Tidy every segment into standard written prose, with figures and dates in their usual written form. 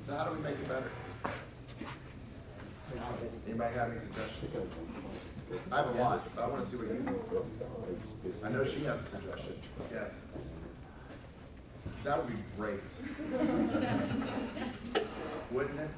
So how do we make it better? Anybody have any suggestions? I have a lot, but I want to see what you think. I know she has a suggestion. Yes. That would be great. Wouldn't it?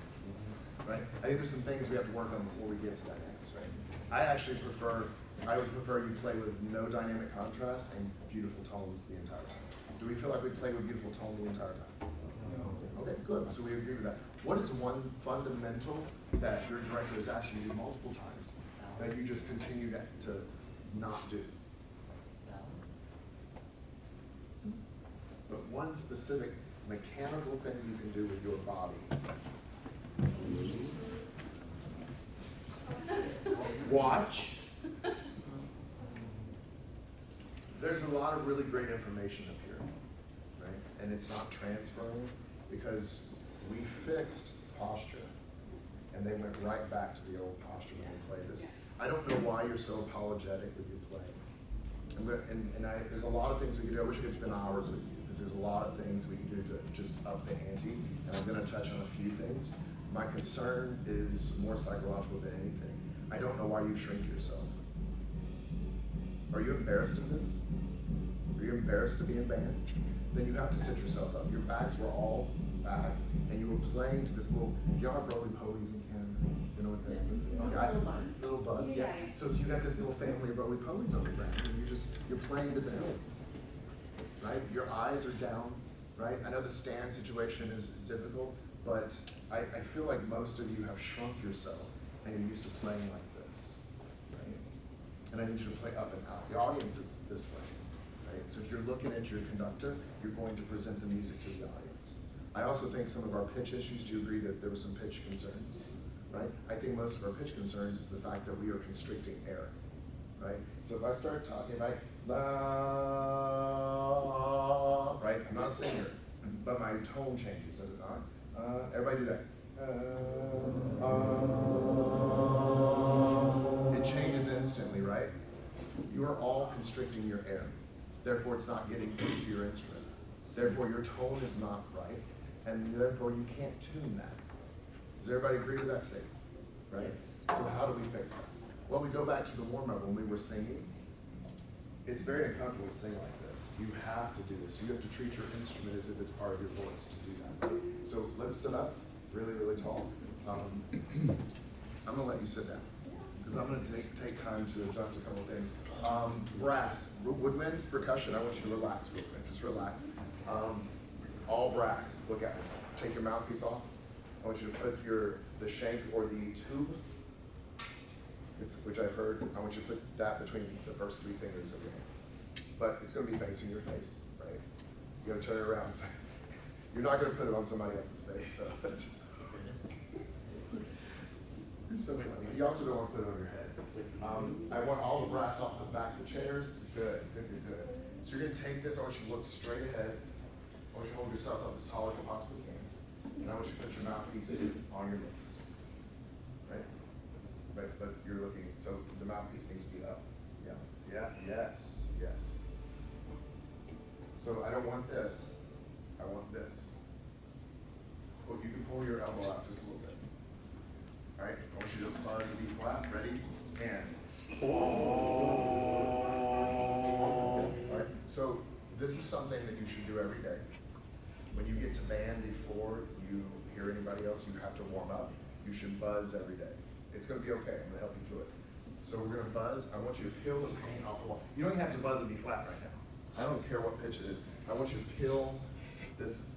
Right? I think there's some things we have to work on before we get to dynamics, right? I would prefer you play with no dynamic contrast and beautiful tones the entire time. Do we feel like we play with beautiful tone the entire time? No. Okay, good. So we agree with that. What is one fundamental that your director has asked you to do multiple times that you just continue to not do? But one specific mechanical thing you can do with your body. Watch. There's a lot of really great information up here, right? And it's not transferring because we fixed posture and they went right back to the old posture when we played this. I don't know why you're so apologetic with your playing. There's a lot of things we can do. I wish I could spend hours with you because there's a lot of things we can do to just up the ante. And I'm going to touch on a few things. My concern is more psychological than anything. I don't know why you shrink yourself. Are you embarrassed of this? Are you embarrassed to be in band? Then you have to sit yourself up. Your backs were all back, and you were playing to this little, do y'all have roly-polies in Canada? You know what they little buds, yeah. So you got this little family of roly-polies on the ground, and you're playing to them, right? Your eyes are down, right? I know the stand situation is difficult, but I feel like most of you have shrunk yourself, and you're used to playing like this, right? And I need you to play up and out. The audience is this way, right? So if you're looking at your conductor, you're going to present the music to the audience. I also think some of our pitch issues, do you agree that there were some pitch concerns, right? I think most of our pitch concerns is the fact that we are constricting air, right? So if I start talking, right, right? I'm not a singer, but my tone changes, does it not? Everybody do that. It changes instantly, right? You are all constricting your air. Therefore, it's not getting into your instrument. Therefore, your tone is not right, and therefore you can't tune that. Does everybody agree with that statement? Right? So how do we fix that? Well, we go back to the warm-up when we were singing. It's very uncomfortable to sing like this. You have to do this. You have to treat your instrument as if it's part of your voice to do that. So let's sit up really, really tall. I'm gonna let you sit down because I'm gonna take time to adjust a couple of things. Brass, woodwinds, percussion, I want you to relax real quick, just relax. All brass, look at it. Take your mouthpiece off. I want you to put the shank or the tube, which I've heard, I want you to put that between the first three fingers of your hand. But it's gonna be facing your face, right? You gotta turn it around. So you're not gonna put it on somebody else's face, so. You're so funny. You also don't want to put it on your head. I want all the brass off the back of the chairs. Good. So you're going to take this. I want you to look straight ahead. I want you to hold yourself up as tall as you possibly can. And I want you to put your mouthpiece on your lips. Right? But you're looking, so the mouthpiece needs to be up. Yes. So I don't want this. I want this. Well, you can pull your elbow out just a little bit. All right, I want you to buzz a B flat. Ready? And. All right, so this is something that you should do every day. When you get to band before you hear anybody else, you have to warm up. You should buzz every day. It's going to be okay. I'm going to help you through it. So we're going to buzz. I want you to peel the paint off the wall. You don't even have to buzz a B flat right now. I don't care what pitch it is. I want you to peel this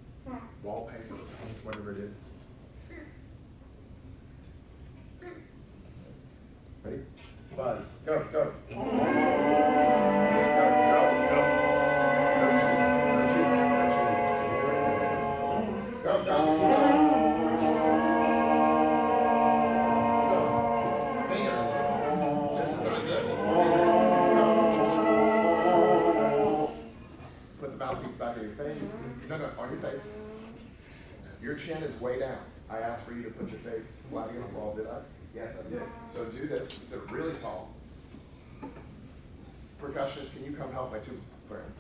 wallpaper or paint, whatever it is. Ready? Buzz. Go. Go. No cheese. Go. Fingers. This is not good. Go. Put the mouthpiece back on your face. No, on your face. Your chin is way down. I asked for you to put your face flat against the wall, did I? Yes, I did. So do this. Sit really tall. Percussionist, can you come help my tuba friend?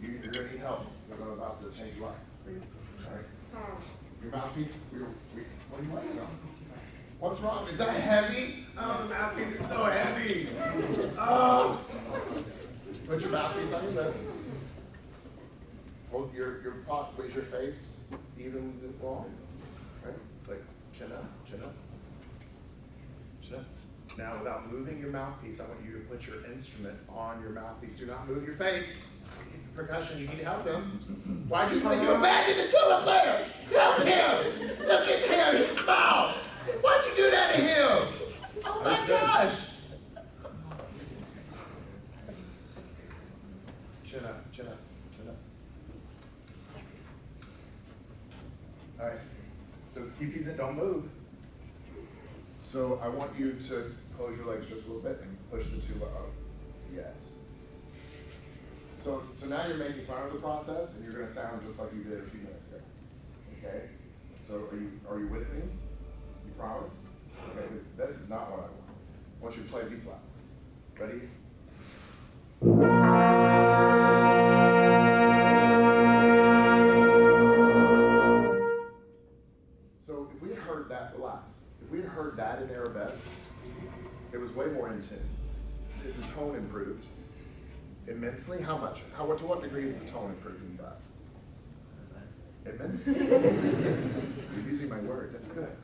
You're going to need help. because I'm about to change your life. All right. Your mouthpiece, what do you want? What's wrong? Is that heavy? Oh, the mouthpiece is so heavy. Oh. Put your mouthpiece on your lips. Hold your pot, raise your face even long. Right? Like chin up, chin up. Chin up. Now, without moving your mouthpiece, I want you to put your instrument on your mouthpiece. Do not move your face. Percussion, you need to help him. Why'd you play? You abandoned the tuba player! Help him! Look at him, he's small! Why'd you do that to him? Oh my gosh! Chin up, chin up, chin up. All right, so keep these in, don't move. So I want you to close your legs just a little bit and push the tuba up. Yes. So now you're making fun of the process, and you're going to sound just like you did a few minutes ago. Okay? So are you with me? You promise? Okay, because this is not what I want. I want you to play B flat. Ready? So if we had heard that, relax. If we had heard that in arabesque, it was way more in tune. Is the tone improved? Immensely? How much? To what degree is the tone improved in brass? Immensely? You're using my words. That's good.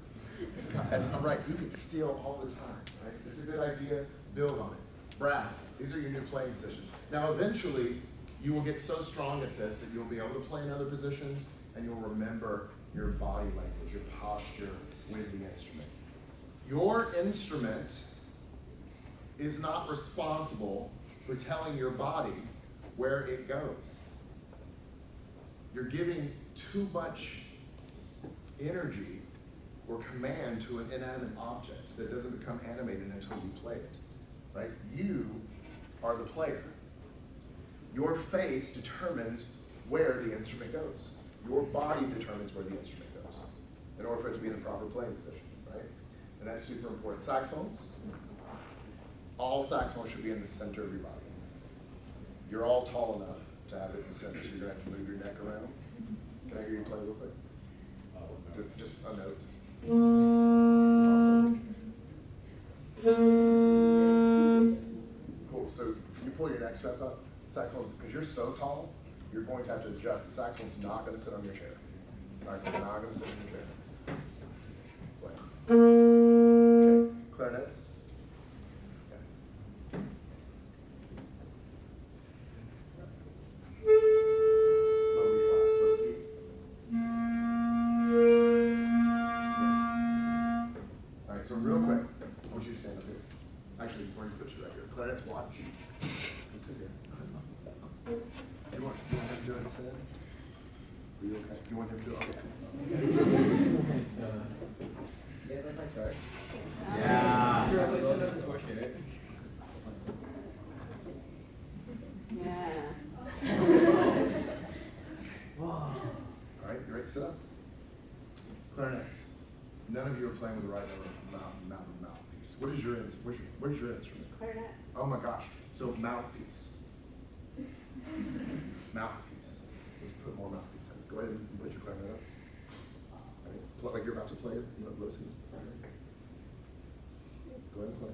That's all right. You can steal all the time, right? It's a good idea. Build on it. Brass. These are your new playing positions. Now, eventually, you will get so strong at this that you'll be able to play in other positions, and you'll remember your body language, your posture with the instrument. Your instrument is not responsible for telling your body where it goes. You're giving too much energy or command to an inanimate object that doesn't become animated until you play it, right? You are the player. Your face determines where the instrument goes. Your body determines where the instrument goes in order for it to be in the proper playing position, right? And that's super important. Saxophones, all saxophones should be in the center of your body. You're all tall enough to have it in the center, so you're going to have to move your neck around. Can I hear you play real quick? Just a note. Awesome. Cool, so you pull your neck strap up, saxophones, because you're so tall, you're going to have to adjust. The saxophone's not going to sit on your chair. The saxophone's not going to sit on your chair. Play. Okay, clarinets. So real quick, I want you to stand up here. Actually, where you put you right here. Clarinets, watch. Come sit here. You want him to do it instead? Are you okay? You want him to do it? Okay. You guys like my start? Yeah. Sure, let's send up the torch here. Yeah. All right, you ready to sit up? Clarinets. None of you are playing with the right mouthpiece. What is your instrument? Clarinet. Oh my gosh. So mouthpiece. Mouthpiece. Let's put more mouthpiece in. Go ahead and put your clarinet up. Right. Like you're about to play it. Listen. Go ahead and play.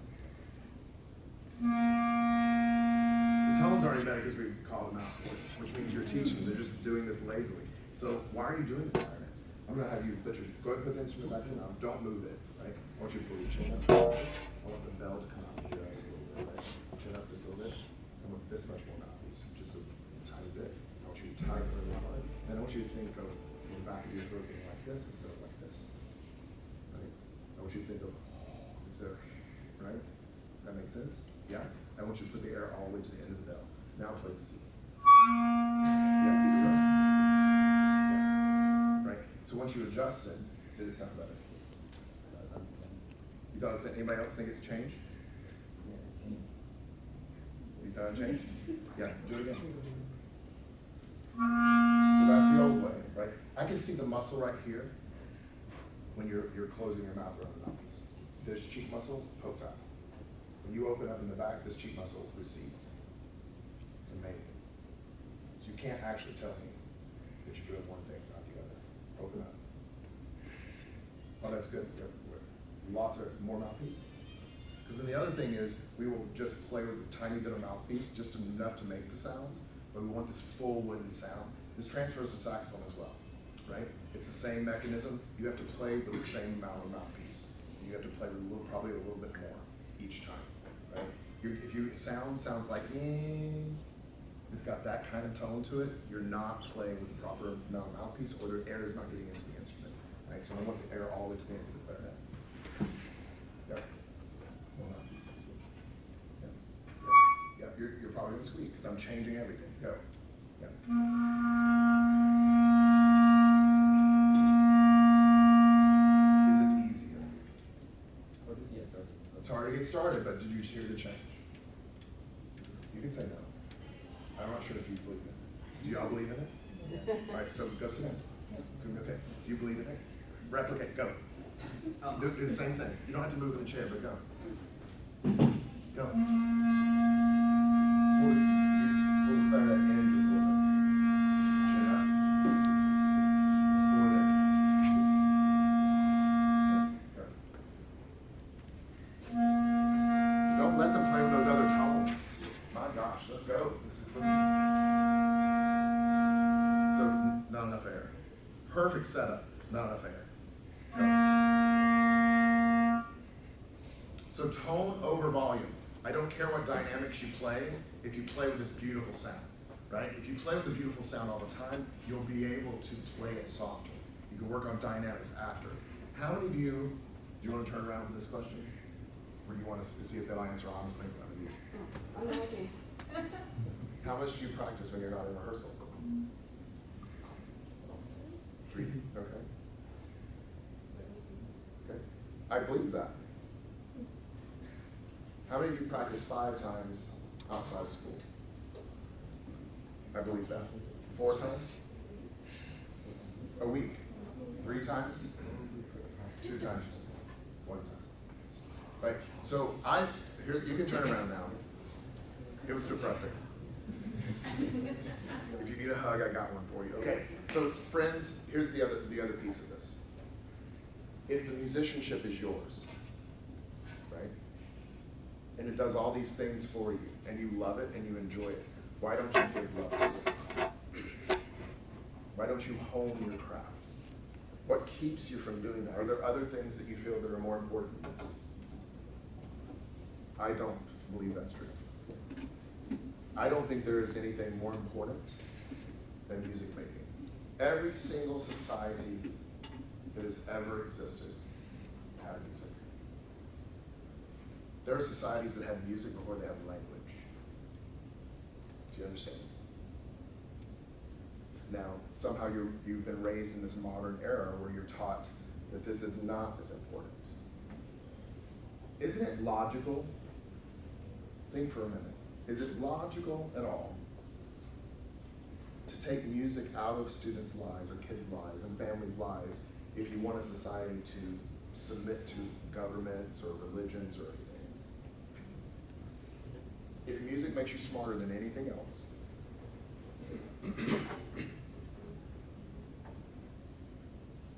The tone's already better because we call them out, which means you're teaching. They're just doing this lazily. So why are you doing this, clarinets? I'm going to have you go ahead and put the instrument back in now. Don't move it, right? I want you to pull your chin up. I want the bell to come out just a little bit, right? Chin up just a little bit. I want this much more mouthpiece, just a tiny bit. I want you to tighten it really hard. And I want you to think of the back of your throat being like this instead of like this, right? I want you to think of instead of, right? Does that make sense? Yeah? I want you to put the air all the way to the end of the bell. Now play the C. Yes, right. So once you adjust it, did it sound better? You thought it said, anybody else think it's changed? You thought it changed? Yeah, do it again. So that's the old way, right? I can see the muscle right here when you're closing your mouth around the mouthpiece. This cheek muscle pokes out. When you open up in the back, this cheek muscle recedes. It's amazing. So you can't actually tell me that you're doing one thing, not the other. Open up. Oh, that's good. Lots of more mouthpiece. Because then the other thing is, we will just play with a tiny bit of mouthpiece, just enough to make the sound, but we want this full wooden sound. This transfers to saxophone as well, right? It's the same mechanism. You have to play with the same amount of mouthpiece. You have to play with probably a little bit more each time, right? If your sound sounds like, it's got that kind of tone to it, you're not playing with the proper amount of mouthpiece, or the air is not getting into the instrument, right? So I want the air all the way to the end of the clarinet. Yep. More mouthpiece. Yep. Yep. Yep. You're probably gonna squeak because I'm changing everything. Go. Yep. Is it easier? Or just get started. It's hard to get started, but did you hear the change? You can say no. I'm not sure if you believe in it. Do y'all believe in it? Yeah. All right, so go sit down. It's gonna be okay. Do you believe in it? Replicate, go. Do the same thing. You don't have to move in the chair, but go. Go. Pull the clarinet in just a little bit. Chin up. Pull it in. Go. So don't let them play with those other tones. My gosh, let's go. So not enough air. Perfect setup, not enough air. Go. So tone over volume. I don't care what dynamics you play, if you play with this beautiful sound, right? If you play with a beautiful sound all the time, you'll be able to play it softer. You can work on dynamics after. How many of you, do you want to turn around for this question? Or do you want to see if they'll answer honestly in front of you? I'm okay. How much do you practice when you're not in rehearsal? 3, okay. Okay, I believe that. How many of you practice 5 times outside of school? I believe that. 4 times? A week? 3 times? 2 times? 1 time? Right, so here's, you can turn around now. It was depressing. If you need a hug, I got one for you. Okay, so friends, here's the other piece of this. If the musicianship is yours, right, and it does all these things for you, and you love it and you enjoy it, why don't you give love to it? Why don't you hone your craft? What keeps you from doing that? Are there other things that you feel that are more important than this? I don't believe that's true. I don't think there is anything more important than music making. Every single society that has ever existed had music. There are societies that had music before they had language. Do you understand? Now, somehow you've been raised in this modern era where you're taught that this is not as important. Isn't it logical? Think for a minute. Is it logical at all to take music out of students' lives or kids' lives and families' lives if you want a society to submit to governments or religions or anything? If music makes you smarter than anything else,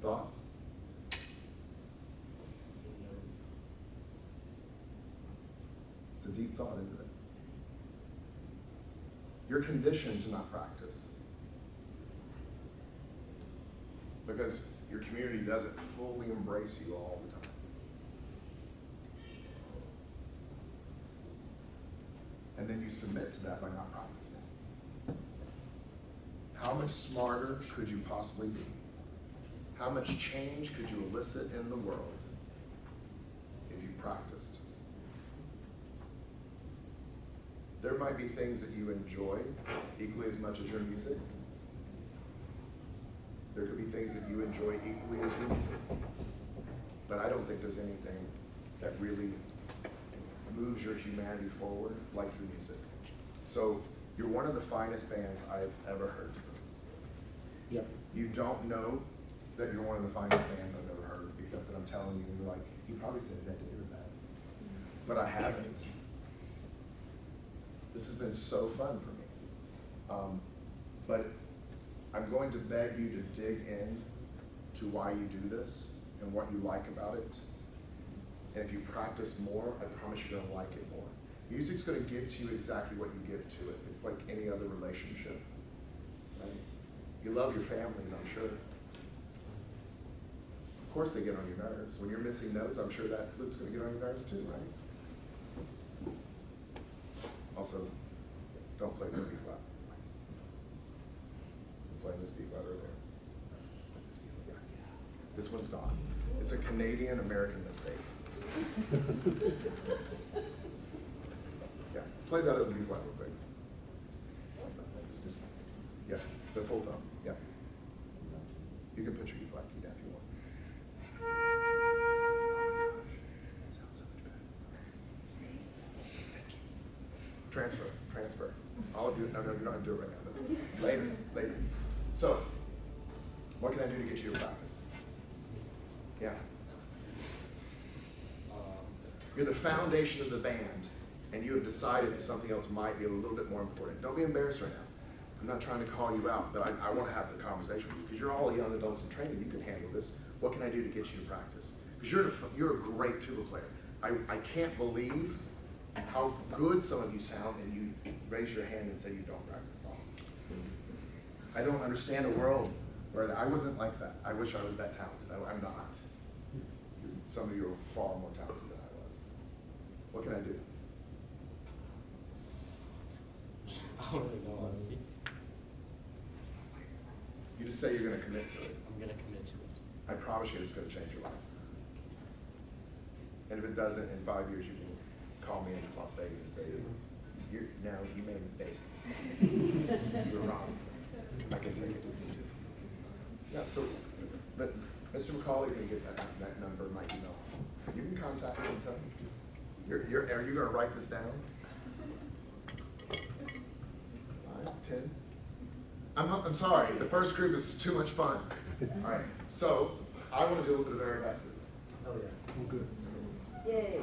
thoughts? It's a deep thought, isn't it? You're conditioned to not practice because your community doesn't fully embrace you all the time. And then you submit to that by not practicing. How much smarter could you possibly be? How much change could you elicit in the world if you practiced? There might be things that you enjoy equally as much as your music. There could be things that you enjoy equally as your music. But I don't think there's anything that really moves your humanity forward like your music. So you're one of the finest bands I've ever heard. Yep. You don't know that you're one of the finest bands I've ever heard, except that I'm telling you, and you're like, he probably says that to everybody. But I haven't. This has been so fun for me. But I'm going to beg you to dig in to why you do this and what you like about it. And if you practice more, I promise you're gonna like it more. Music's gonna give to you exactly what you give to it. It's like any other relationship, right? You love your families, I'm sure. Of course they get on your nerves. When you're missing notes, I'm sure that flute's gonna get on your nerves too, right? Also, don't play this B flat. I'm playing this B flat right there. This one's gone. It's a Canadian-American mistake. Yeah, play that other B flat real quick. Yeah, the full thumb, yeah. You can put your E flat key down if you want. That sounds so much better. Transfer, transfer. All of you, no, you don't have to do it right now. No. Later. So, what can I do to get you to practice? Yeah. You're the foundation of the band, and you have decided that something else might be a little bit more important. Don't be embarrassed right now. I'm not trying to call you out, but I want to have the conversation with you, because you're all young adults in training. You can handle this. What can I do to get you to practice? Because you're a great tuba player. I can't believe how good some of you sound, and you raise your hand and say you don't practice at all. I don't understand a world where I wasn't like that. I wish I was that talented. I'm not. Some of you are far more talented than I was. What can I do? I don't really know, honestly. You just say you're going to commit to it. I'm gonna commit to it. I promise you it's going to change your life. And if it doesn't, in 5 years you can call me in Las Vegas and say, you made a mistake. You were wrong. I can take it. Yeah, so, but Mr. McCauley, you're going to get that number, my email. You can contact me and tell me. Are you going to write this down? 5, 10. I'm sorry, the first group is too much fun. All right, so I want to do a little bit of arabesque. Oh yeah. Yay.